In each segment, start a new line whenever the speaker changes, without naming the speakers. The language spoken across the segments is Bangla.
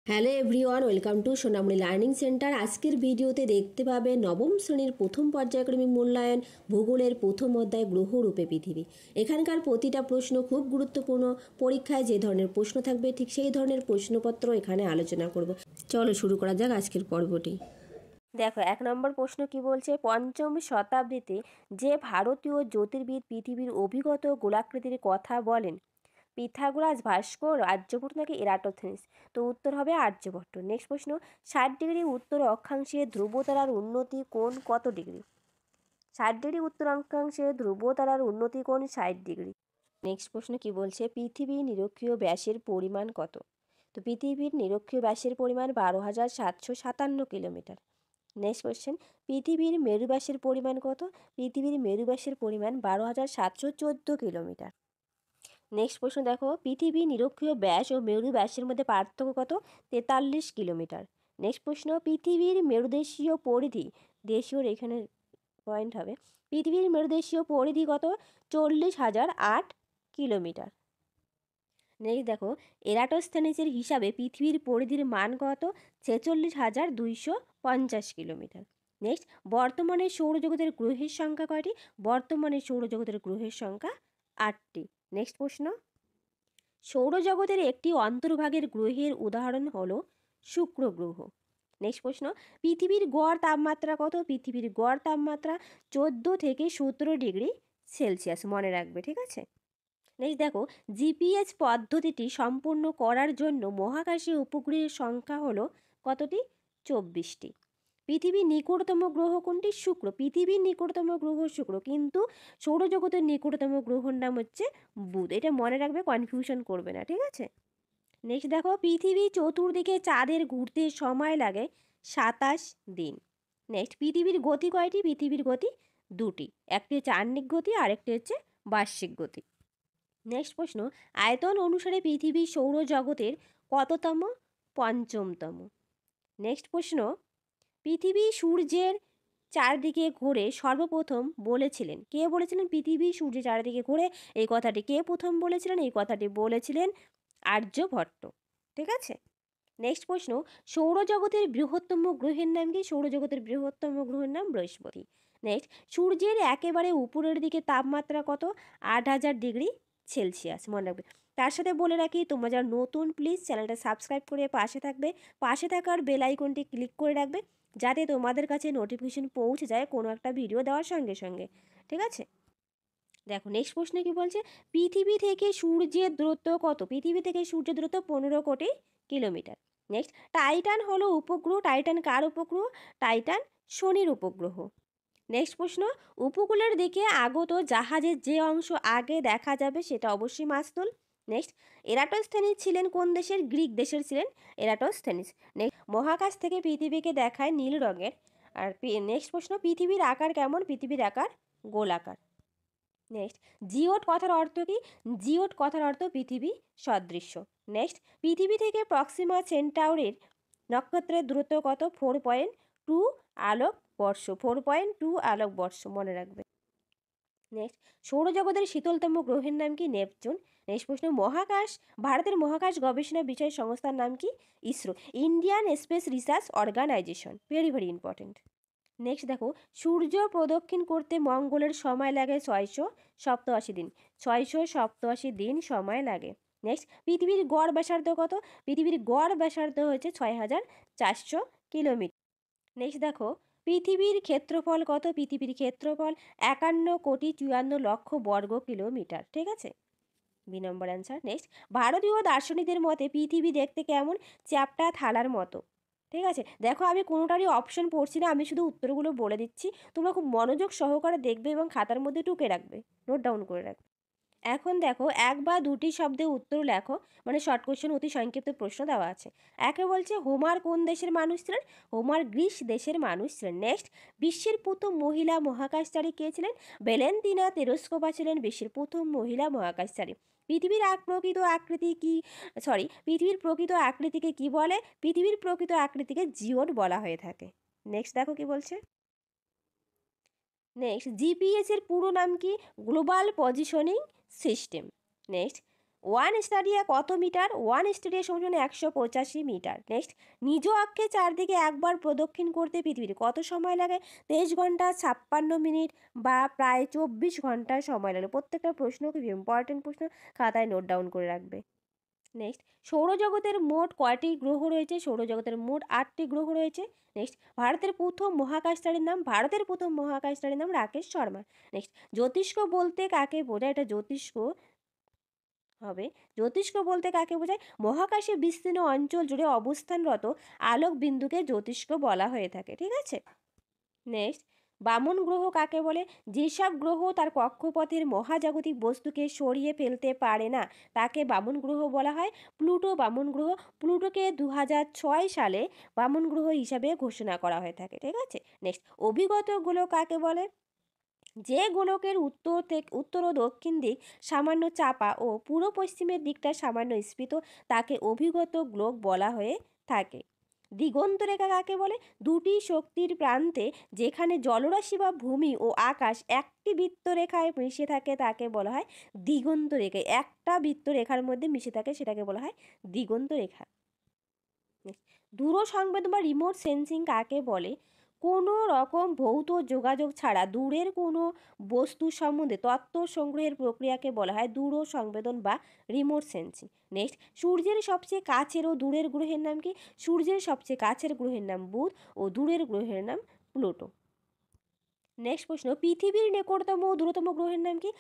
Hello everyone, welcome to Sonamoni learning centre. আজকের ভিডিওতে দেখতে পাবে নবম শ্রেণীর প্রথম পর্যায়ক্রমিক মূল্যায়ন ভূগোলের প্রথম অধ্যায় গ্রহরূপে পৃথিবী। এখানকার প্রতিটা প্রশ্ন খুব গুরুত্বপূর্ণ। পরীক্ষায় যে ধরনের প্রশ্ন থাকবে ঠিক সেই ধরনের প্রশ্নপত্র এখানে আলোচনা করব। চলো শুরু করা যাক আজকের পর্বটি। দেখো 1 নম্বর প্রশ্ন কি বলছে, পঞ্চম শতাব্দীতে যে ভারতীয় জ্যোতির্বিদ পৃথিবীর অভিগত গোলাকৃতির কথা বলেন, পিথাগোরাস, ভাস্কর, আর্যভট্ট নাকি এরাটোথেনিস? তো উত্তর হবে আর্যভট্ট। নেক্সট প্রশ্ন, 60 ডিগ্রি উত্তর অক্ষাংশে ধ্রুবতারার উন্নতি কোণ কত ডিগ্রি? 60 ডিগ্রি উত্তর অক্ষাংশে ধ্রুবতারার উন্নতি কোণ 60 ডিগ্রি। নেক্সট প্রশ্ন কি বলছে, পৃথিবীর নিরক্ষীয় ব্যাসের পরিমাণ কত? তো পৃথিবীর নিরক্ষীয় ব্যাসের পরিমাণ 12,757 কিলোমিটার। নেক্সট কোয়েশ্চেন, পৃথিবীর মেরু ব্যাসের পরিমাণ কত? পৃথিবীর মেরু ব্যাসের পরিমাণ 12,714 কিলোমিটার। নেক্সট প্রশ্ন দেখো, পৃথিবী নিরক্ষীয় ব্যাস ও মেরু ব্যাসের মধ্যে পার্থক্য কত? 43 কিলোমিটার। নেক্সট প্রশ্ন, পৃথিবীর মেরুদেশীয় পরিধি, দেশীয় এখানে পয়েন্ট হবে, পৃথিবীর মেরুদেশীয় পরিধি কত? 40,008 কিলোমিটার। নেক্সট দেখো, এরাটোস্থেনিসের হিসাবে পৃথিবীর পরিধির মান কত? 46,250 কিলোমিটার। নেক্সট, বর্তমানে সৌরজগতের গ্রহের সংখ্যা কয়টি? বর্তমানে সৌরজগতের গ্রহের সংখ্যা 8টি। নেক্সট প্রশ্ন, সৌরজগতের একটি অন্তর্ভাগের গ্রহের উদাহরণ হলো শুক্র গ্রহ। নেক্সট প্রশ্ন, পৃথিবীর গড় তাপমাত্রা কত? পৃথিবীর গড় তাপমাত্রা 14 থেকে 17 ডিগ্রি সেলসিয়াস, মনে রাখবে, ঠিক আছে। নেক্সট দেখো, জিপিএস পদ্ধতিটি সম্পূর্ণ করার জন্য মহাকাশে উপগ্রহের সংখ্যা হলো কতটি? 24টি। পৃথিবীর নিকটতম গ্রহ কোনটি? শুক্র। পৃথিবীর নিকটতম গ্রহ শুক্র, কিন্তু সৌরজগতের নিকটতম গ্রহর নাম হচ্ছে বুধ। এটা মনে রাখবে, কনফিউশন করবে না, ঠিক আছে। নেক্সট দেখো, পৃথিবী চতুর্দিকে চাঁদের ঘুরতে সময় লাগে 27 দিন। নেক্সট, পৃথিবীর গতি কয়টি? পৃথিবীর গতি 2টি, একটি হচ্ছে আহ্নিক গতি আর একটি হচ্ছে বার্ষিক গতি। নেক্সট প্রশ্ন, আয়তন অনুসারে পৃথিবী সৌরজগতের কততম? 5মতম। নেক্সট প্রশ্ন, পৃথিবী সূর্যের চারদিকে ঘুরে সর্বপ্রথম বলেছিলেন, কে বলেছিলেন পৃথিবী সূর্যের চারদিকে ঘুরে? এই কথাটি কে প্রথম বলেছিলেন? এই কথাটি বলেছিলেন আর্যভট্ট, ঠিক আছে। নেক্সট প্রশ্ন, সৌরজগতের বৃহত্তম গ্রহের নাম কি? সৌরজগতের বৃহত্তম গ্রহের নাম বৃহস্পতি। নেক্সট, সূর্যের একেবারে উপরের দিকে তাপমাত্রা কত? 8,000 ডিগ্রি সেলসিয়াস, মনে রাখবে। তার সাথে বলে রাখি, তোমরা যারা নতুন প্লিজ চ্যানেলটা সাবস্ক্রাইব করে পাশে থাকবে, পাশে থাকার বেল আইকনটি ক্লিক করে রাখবে, যাতে তোমাদের কাছে নোটিফিকেশন পৌঁছে যায় কোনো একটা ভিডিও দেওয়ার সঙ্গে সঙ্গে, ঠিক আছে। দেখো নেক্সট প্রশ্নে কি বলছে, পৃথিবী থেকে সূর্যের দূরত্ব কত? পৃথিবী থেকে সূর্যের দূরত্ব 15 কোটি কিলোমিটার। নেক্সট, টাইটান হলো উপগ্রহ। টাইটান কার উপগ্রহ? টাইটান শনির উপগ্রহ। নেক্সট প্রশ্ন, উপকূলের দিকে আগত জাহাজের যে অংশ আগে দেখা যাবে সেটা অবশ্যই মাস্তুল। নেক্সট, এরাটোস্থেনিস ছিলেন কোন দেশের? গ্রিক দেশের ছিলেন এরাটোস্থেনিস। নেক্সট, মহাকাশ থেকে পৃথিবীকে দেখায় নীল রঙের। আর নেক্সট প্রশ্ন, পৃথিবীর আকার কেমন? পৃথিবীর আকার গোলাকার। নেক্সট, জিওট কথার অর্থ কি? জিওট কথার অর্থ পৃথিবী সদৃশ্য। নেক্সট, পৃথিবী থেকে প্রক্সিমা সেন্টাউরের নক্ষত্রের দূরত্ব কত? 4.2 আলোক বর্ষ। 4.2 আলোক বর্ষ, মনে রাখবে। নেক্সট, সৌরজগতের শীতলতম গ্রহের নাম কি? নেপচুন। নেক্সট প্রশ্ন, ভারতের মহাকাশ গবেষণা বিষয় সংস্থার নাম কি? ISRO, Indian space research organisation, very very important. Next দেখো, সূর্য প্রদক্ষিণ করতে মঙ্গলের সময় লাগে 687 দিন। 687 দিন সময় লাগে। নেক্সট, পৃথিবীর গড় ব্যাসার্ধ কত? পৃথিবীর গড় ব্যাসার্ধ হচ্ছে 6,400 কিলোমিটার। নেক্সট দেখো, পৃথিবীর ক্ষেত্রফল কত? পৃথিবীর ক্ষেত্রফল 51,54,00,000 বর্গ কিলোমিটার, ঠিক আছে। বি নম্বর অ্যান্সার। নেক্সট, ভারতীয় দার্শনিকদের মতে পৃথিবী দেখতে কেমন? চ্যাপ্টা থালার মতো, ঠিক আছে। দেখো আমি কোনোটারই অপশন পড়ছি না, আমি শুধু উত্তরগুলো বলে দিচ্ছি, তোমরা খুব মনোযোগ সহকারে দেখবে এবং খাতার মধ্যে টুকে রাখবে, নোট ডাউন করে রাখবে। এখন দেখো, 1 বা 2টি শব্দে উত্তর লেখো, মানে শর্ট কোশ্চেন, অতি সংক্ষিপ্ত প্রশ্ন দেওয়া আছে। একে বলছে হোমার কোন দেশের মানুষ ছিলেন? হোমার গ্রিস দেশের মানুষ ছিলেন। নেক্সট, বিশ্বের প্রথম মহিলা মহাকাশচারী কে ছিলেন? ভ্যালেন্তিনা তেরস্কোভা ছিলেন বিশ্বের প্রথম মহিলা মহাকাশচারী। পৃথিবীর পৃথিবীর প্রকৃত আকৃতিকে কি বলে? পৃথিবীর প্রকৃত আকৃতিকে জিওড বলা হয়ে থাকে। নেক্সট দেখো কি বলছে। নেক্সট, জিপিএস এর পুরো নাম কি? Global positioning system. Next, one stadia কত মিটার? ওয়ান স্টাডিয়া সমান 185 মিটার। নেক্সট, নিজ অক্ষে চারদিকে একবার প্রদক্ষিণ করতে পৃথিবীর কত সময় লাগে? 23 ঘন্টা 56 মিনিট বা প্রায় 24 ঘন্টা সময় লাগে। প্রত্যেকটা প্রশ্ন খুব ইম্পর্টেন্ট প্রশ্ন, খাতায় নোট ডাউন করে রাখবে। নেক্সট, সৌরজগতের মোট কয়টি গ্রহ রয়েছে? সৌরজগতের মোট 8টি গ্রহ রয়েছে। নেক্সট, ভারতের প্রথম মহাকাশচারীর নাম? ভারতের প্রথম মহাকাশচারীর নাম রাকেশ শর্মা। নেক্সট, জ্যোতিষ্ক বলতে কাকে বোঝায়? এটা জ্যোতিষ্ক হবে। জ্যোতিষ্ক বলতে কাকে বোঝায়? মহাকাশে বিস্তীর্ণ অঞ্চল জুড়ে অবস্থানরত আলোক বিন্দুকে জ্যোতিষ্ক বলা হয়ে থাকে। ঠিক আছে। নেক্সট, বামন গ্রহ কাকে বলে? যেসব গ্রহ তার কক্ষপথের মহাজাগতিক বস্তুকে সরিয়ে ফেলতে পারে না তাকে বামন গ্রহ বলা হয়। প্লুটো বামন গ্রহ। প্লুটোকে 2006 সালে বামন গ্রহ হিসাবে ঘোষণা করা হয়ে থাকে। ঠিক আছে। নেক্সট, অভিগত গোলক কাকে বলে? যে গোলকের উত্তর ও দক্ষিণ দিক সামান্য চাপা ও পূর্ব পশ্চিমের দিকটা সামান্য স্ফীত তাকে অভিগত গোলক বলা হয়ে থাকে। দিগন্ত রেখা কাকে বলে? দুটি শক্তির প্রান্তে যেখানে জলরাশি বা ভূমি ও আকাশ একটি বৃত্তরেখায় মিশে থাকে তাকে বলা হয় দিগন্ত রেখা। একটা বৃত্তরেখার মধ্যে মিশে থাকে সেটাকে বলা হয় দিগন্ত রেখা। দূর সংবেদন বা রিমোট সেন্সিং কাকে বলে? কোনো রকম ভৌত যোগাযোগ ছাড়া দূরের কোনো বস্তু সম্বন্ধে তথ্য সংগ্রহের প্রক্রিয়াকে বলা হয় দূর সংবেদন বা রিমোট সেন্সিং। নেক্সট, সূর্যের সবচেয়ে কাছের ও দূরের গ্রহের নাম কি? সূর্যের সবচেয়ে কাছের গ্রহের নাম বুধ ও দূরের গ্রহের নাম প্লুটো। নেক্সট প্রশ্ন, পৃথিবীর নিকটতম ও দূরতম গ্রহের নাম কি?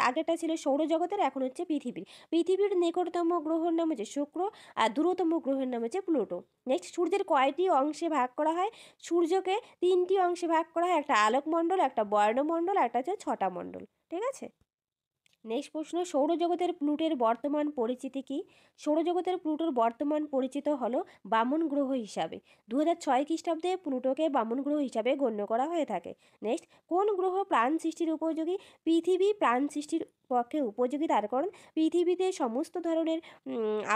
আগেরটা ছিল সৌরজগতের, এখন হচ্ছে পৃথিবীর। পৃথিবীর নিকটতম গ্রহের নাম হচ্ছে শুক্র আর দূরতম গ্রহের নাম হচ্ছে প্লুটো। নেক্সট, সূর্যের কয়টি অংশে ভাগ করা হয়? সূর্যকে 3টি অংশে ভাগ করা হয়, একটা আলোকমণ্ডল, একটা বর্ণমণ্ডল, একটা হচ্ছে 6টা মণ্ডল। ঠিক আছে। নেক্সট প্রশ্ন, সৌরজগতের প্লুটোর বর্তমান পরিচিতি কি? সৌরজগতের প্লুটোর বর্তমান পরিচিত হলো বামন গ্রহ হিসাবে। 2006 খ্রিস্টাব্দে প্লুটোকে বামন গ্রহ হিসাবে গণ্য করা হয়ে থাকে। নেক্সট, কোন গ্রহ প্রাণ সৃষ্টির উপযোগী? পৃথিবী প্রাণ সৃষ্টির পক্ষে উপযোগী, তার কারণ পৃথিবীতে সমস্ত ধরনের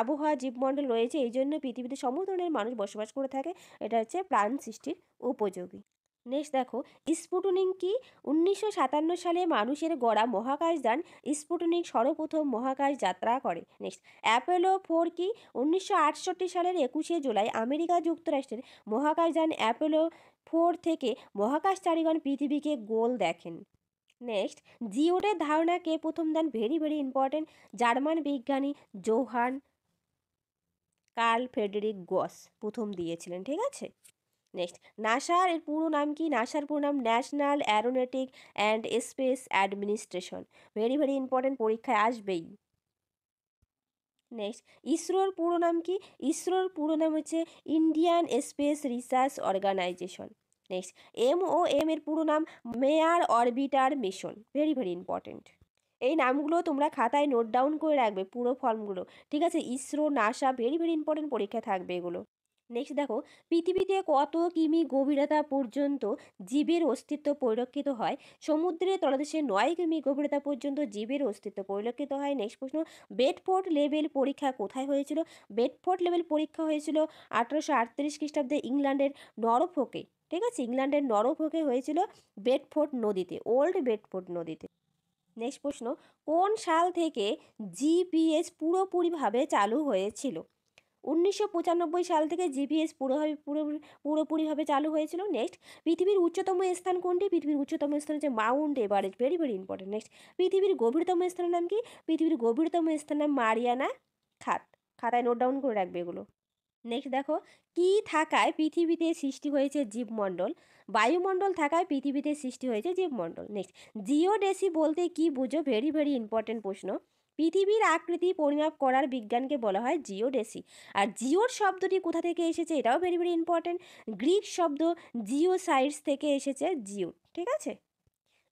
আবহাওয়া জীবমণ্ডল রয়েছে, এই জন্য পৃথিবীতে সমস্ত ধরনের মানুষ বসবাস করে থাকে। এটা হচ্ছে প্রাণ সৃষ্টির উপযোগী। নেক্সট দেখো, স্পুটনিক কি? 1957 সালে মানুষের গড়া মহাকাশযান স্পুটনিক সর্বপ্রথম মহাকাশ যাত্রা করে। নেক্সট, অ্যাপোলো 4 কি? 1968 সালের 21শে জুলাই আমেরিকা যুক্তরাষ্ট্রের মহাকাশযান অ্যাপোলো 4 থেকে মহাকাশচারীগণ পৃথিবীকে গোল দেখেন। নেক্সট, জিওডের ধারণা কে প্রথম দেন? ভেরি ভেরি ইম্পর্টেন্ট, জার্মান বিজ্ঞানী জোহান কার্ল ফ্রেডেরিক গস প্রথম দিয়েছিলেন। ঠিক আছে। নেক্সট, নাসার এর পুরো নাম কি? নাসার পুরো নাম national aeronautic and space administration. Very very important, পরীক্ষায় আসবেই। নেক্সট, ইসরোর পুরো নাম কি? ইসরোর পুরো নাম হচ্ছে Indian space research organisation. Next, MOM এর পুরো নাম Mars orbiter mission. Very very important, এই নামগুলো তোমরা খাতায় নোট ডাউন করে রাখবে, পুরো ফর্মগুলো। ঠিক আছে। ISRO, NASA, very very important, পরীক্ষা থাকবে এগুলো। নেক্সট দেখো, পৃথিবীতে কত কিমি গভীরতা পর্যন্ত জীবের অস্তিত্ব পরিলক্ষিত হয়? সমুদ্রের তলদেশে 9 কিমি গভীরতা পর্যন্ত জীবের অস্তিত্ব পরিলক্ষিত হয়। নেক্সট প্রশ্ন, বেডফোর্ড লেভেল পরীক্ষা কোথায় হয়েছিল? বেডফোর্ড লেভেল পরীক্ষা হয়েছিল 1838 খ্রিস্টাব্দে ইংল্যান্ডের নরফোকে। ঠিক আছে, ইংল্যান্ডের নরফোকে হয়েছিল বেডফোর্ড নদীতে, ওল্ড বেডফোর্ড নদীতে। নেক্সট প্রশ্ন, কোন সাল থেকে জিপিএস পুরোপুরিভাবে চালু হয়েছিল? 1995 সাল থেকে জিপিএস পুরোপুরিভাবে চালু হয়েছিল। নেক্সট, পৃথিবীর উচ্চতম স্থান কোনটি? পৃথিবীর উচ্চতম স্থান হচ্ছে Mount Everest. Very very important. Next, পৃথিবীর গভীরতম স্থানের নাম কি? পৃথিবীর গভীরতম স্থানের নাম মারিয়ানা খাত। খাতায় নোট ডাউন করে রাখবে এগুলো। নেক্সট দেখো, কি থাকায় পৃথিবীতে সৃষ্টি হয়েছে জীবমণ্ডল? বায়ুমণ্ডল থাকায় পৃথিবীতে সৃষ্টি হয়েছে জীবমণ্ডল। নেক্সট, জিওডেসি বলতে কি বুঝো? ভেরি ভেরি ইম্পর্টেন্ট প্রশ্ন। পৃথিবীর আকৃতি পরিমাপ করার বিজ্ঞানকে বলা হয় জিওডেসি। আর জিওর শব্দটি কোথা থেকে এসেছে? এটাও ভেরি ভেরি ইম্পর্টেন্ট, গ্রিক শব্দ জিওসাইটস থেকে এসেছে জিও। ঠিক আছে।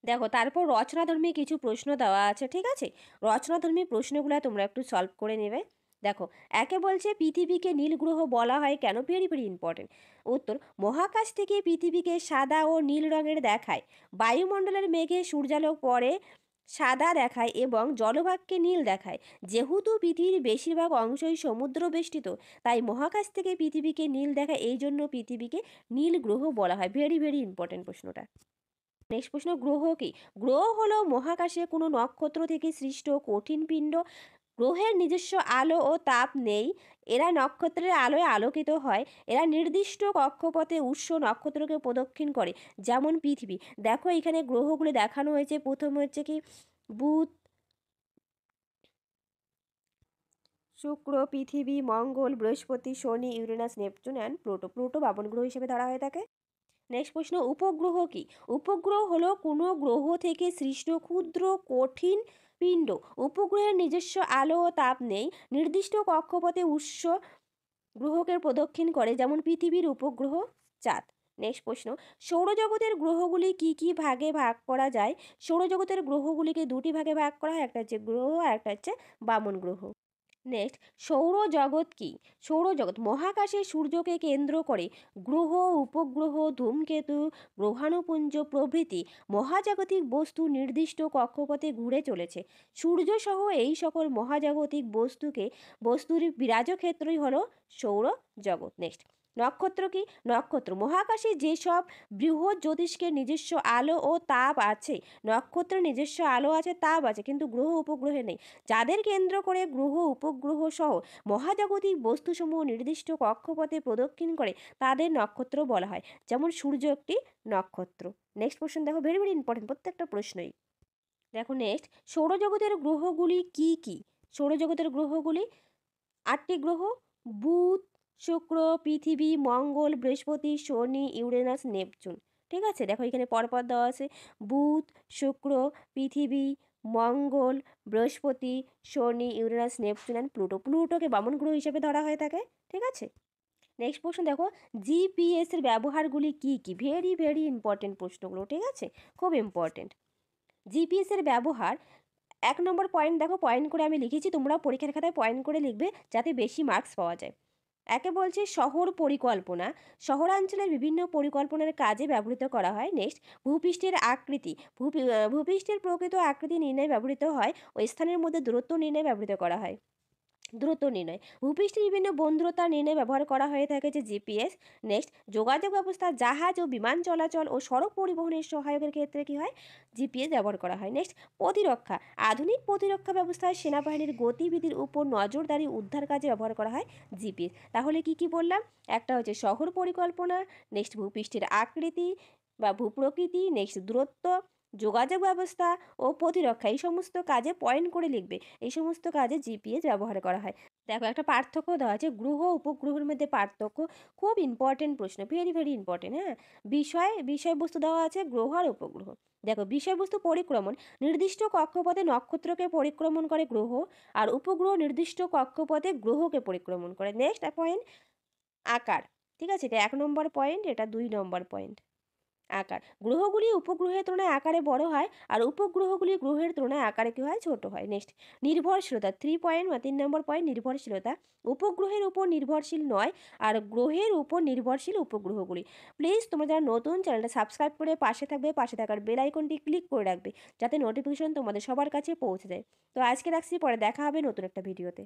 দেখো, তারপর রচনাধর্মী কিছু প্রশ্ন দেওয়া আছে। ঠিক আছে, রচনাধর্মী প্রশ্নগুলো তোমরা একটু সলভ করে নেবে। দেখো, একে বলছে পৃথিবীকে নীল গ্রহ বলা হয় কেন? ভেরি ভেরি ইম্পর্টেন্ট উত্তর, মহাকাশ থেকে পৃথিবীকে সাদা ও নীল রঙের দেখায়। বায়ুমণ্ডলের মেঘে সূর্যালোক পড়ে সাদা দেখায় এবং জলভাগকে নীল দেখায়। যেহেতু পৃথিবীর বেশিরভাগ অংশই সমুদ্র বেষ্টিত, তাই মহাকাশ থেকে পৃথিবীকে নীল দেখায়, এই জন্য পৃথিবীকে নীল গ্রহ বলা হয়। ভেরি ভেরি ইম্পর্টেন্ট প্রশ্নটা। নেক্সট প্রশ্ন, গ্রহ কি? গ্রহ হলো মহাকাশে কোনো নক্ষত্র থেকে সৃষ্ট কঠিন পিণ্ড গ্রহের নিজস্ব আলো ও তাপ নেই, এরা নক্ষত্রের আলোয় আলোকিত হয়, এরা নির্দিষ্ট কক্ষপথে উৎস নক্ষত্রকে প্রদক্ষিণ করে, যেমন পৃথিবী। দেখো এখানে গ্রহগুলো দেখানো হয়েছে, প্রথমে হচ্ছে কি বুধ, শুক্র, পৃথিবী, মঙ্গল, বৃহস্পতি, শনি, Uranus, Neptune and Pluto. Pluto বামন গ্রহ হিসেবে ধরা হয়ে থাকে। নেক্সট প্রশ্ন, উপগ্রহ কি? উপগ্রহ হলো কোনো গ্রহ থেকে সৃষ্ট ক্ষুদ্র কঠিন পিণ্ড। উপগ্রহের নিজস্ব আলো ও তাপ নেই, নির্দিষ্ট কক্ষপথে উৎস গ্রহকে প্রদক্ষিণ করে, যেমন পৃথিবীর উপগ্রহ, চাঁদ। নেক্সট প্রশ্ন, সৌরজগতের গ্রহগুলি কি কি ভাগে ভাগ করা যায়? সৌরজগতের গ্রহগুলিকে দুটি ভাগে ভাগ করা হয়, একটা হচ্ছে গ্রহ আর একটা হচ্ছে বামন গ্রহ। নেক্সট, সৌরজগৎ কি? সৌরজগৎ মহাকাশে সূর্যকে কেন্দ্র করে গ্রহ, উপগ্রহ, ধূমকেতু, গ্রহাণুপুঞ্জ প্রভৃতি মহাজাগতিক বস্তু নির্দিষ্ট কক্ষপথে ঘুরে চলেছে। সূর্যসহ এই সকল মহাজাগতিক বস্তুর বিরাজক্ষেত্রই হলো সৌরজগৎ। নেক্সট, নক্ষত্র কি? নক্ষত্র মহাকাশে যেসব বৃহৎ জ্যোতিষ্কের নিজস্ব আলো ও তাপ আছে, নক্ষত্রের নিজস্ব আলো আছে, তাপ আছে, কিন্তু গ্রহ উপগ্রহে নেই, যাদের কেন্দ্র করে গ্রহ, উপগ্রহ সহ মহাজাগতিক বস্তুসমূহ নির্দিষ্ট কক্ষপথে প্রদক্ষিণ করে, তাদের নক্ষত্র বলা হয়, যেমন সূর্য একটি নক্ষত্র। নেক্সট কোশ্চেন দেখো, ভেরি ভেরি ইম্পর্টেন্ট প্রত্যেকটা প্রশ্নই। দেখো নেক্সট, সৌরজগতের গ্রহগুলি কি কি? সৌরজগতের গ্রহগুলি 8টি গ্রহ: বুধ, শুক্র, পৃথিবী, মঙ্গল, বৃহস্পতি, শনি, ইউরেনাস, নেপচুন। ঠিক আছে, দেখো এখানে পরপর দেওয়া আছে, বুধ, শুক্র, পৃথিবী, মঙ্গল, বৃহস্পতি, শনি, ইউরেনাস, নেপচুন অ্যান্ড প্লুটো। প্লুটোকে বামন গ্রহ হিসেবে ধরা হয়ে থাকে। ঠিক আছে, নেক্সট প্রশ্ন দেখো, জিপিএস এর ব্যবহারগুলি কি কি? ভেরি ভেরি ইম্পর্টেন্ট প্রশ্নগুলো, ঠিক আছে, খুব ইম্পর্টেন্ট। জিপিএস এর ব্যবহার, 1 নম্বর পয়েন্ট দেখো, পয়েন্ট করে আমি লিখেছি, তোমরা পরীক্ষার খাতায় পয়েন্ট করে লিখবে যাতে বেশি মার্কস পাওয়া যায়। একে বলছে শহর পরিকল্পনা, শহরাঞ্চলের বিভিন্ন পরিকল্পনার কাজে ব্যবহৃত করা হয়। নেক্সট, ভূপৃষ্ঠের আকৃতি, ভূপৃষ্ঠের প্রকৃত আকৃতি নির্ণয়ে ব্যবহৃত হয়, ওই স্থানের মধ্যে দূরত্ব নির্ণয়ে ব্যবহৃত করা হয়। দূরত্ব নির্ণয়, ভূপৃষ্ঠের বিভিন্ন বন্ধ্রতা নির্ণয়ে ব্যবহার করা হয়ে থাকে যে জিপিএস। নেক্সট, যোগাযোগ ব্যবস্থা, জাহাজ ও বিমান চলাচল ও সড়ক পরিবহনের সহায়কের ক্ষেত্রে কি হয়? জিপিএস ব্যবহার করা হয়। নেক্সট, প্রতিরক্ষা, আধুনিক প্রতিরক্ষা ব্যবস্থায় সেনাবাহিনীর গতিবিধির উপর নজরদারি উদ্ধার কাজে ব্যবহার করা হয় জিপিএস। তাহলে কি কি বললাম? একটা হচ্ছে শহর পরিকল্পনা, নেক্সট ভূপৃষ্ঠের আকৃতি বা ভূপ্রকৃতি, নেক্সট দূরত্ব, যোগাযোগ ব্যবস্থা ও প্রতিরক্ষা, এই সমস্ত কাজে পয়েন্ট করে লিখবে, এই সমস্ত কাজে জিপিএস ব্যবহার করা হয়। দেখো একটা পার্থক্য দেওয়া আছে, গ্রহ উপগ্রহের মধ্যে পার্থক্য, খুব ইম্পর্টেন্ট প্রশ্ন, ভেরি ভেরি ইম্পর্টেন্ট। হ্যাঁ, বিষয়বস্তু দেওয়া আছে গ্রহ আর উপগ্রহ। দেখো বিষয়বস্তু, পরিক্রমণ, নির্দিষ্ট কক্ষপথে নক্ষত্রকে পরিক্রমণ করে গ্রহ, আর উপগ্রহ নির্দিষ্ট কক্ষপথে গ্রহকে পরিক্রমণ করে। নেক্সট পয়েন্ট, আকার। ঠিক আছে, এটা 1 নম্বর পয়েন্ট, এটা 2 নম্বর পয়েন্ট। আকার, গ্রহগুলি উপগ্রহের তুলনায় আকারে বড় হয়, আর উপগ্রহগুলি গ্রহের তুলনায় আকারে কি হয়? ছোট হয়। নেক্সট, নির্ভরশীলতা, 3 পয়েন্ট বা 3 নম্বর পয়েন্ট, নির্ভরশীলতা, উপগ্রহের উপর নির্ভরশীল নয়, আর গ্রহের উপর নির্ভরশীল উপগ্রহগুলি। প্লিজ তোমরা যারা নতুন, চ্যানেলটা সাবস্ক্রাইব করে পাশে থাকবে, পাশে থাকার বেল আইকনটি ক্লিক করে রাখবে, যাতে নোটিফিকেশন তোমাদের সবার কাছে পৌঁছে যায়। তো আজকে রাখছি, পরে দেখা হবে নতুন একটা ভিডিওতে।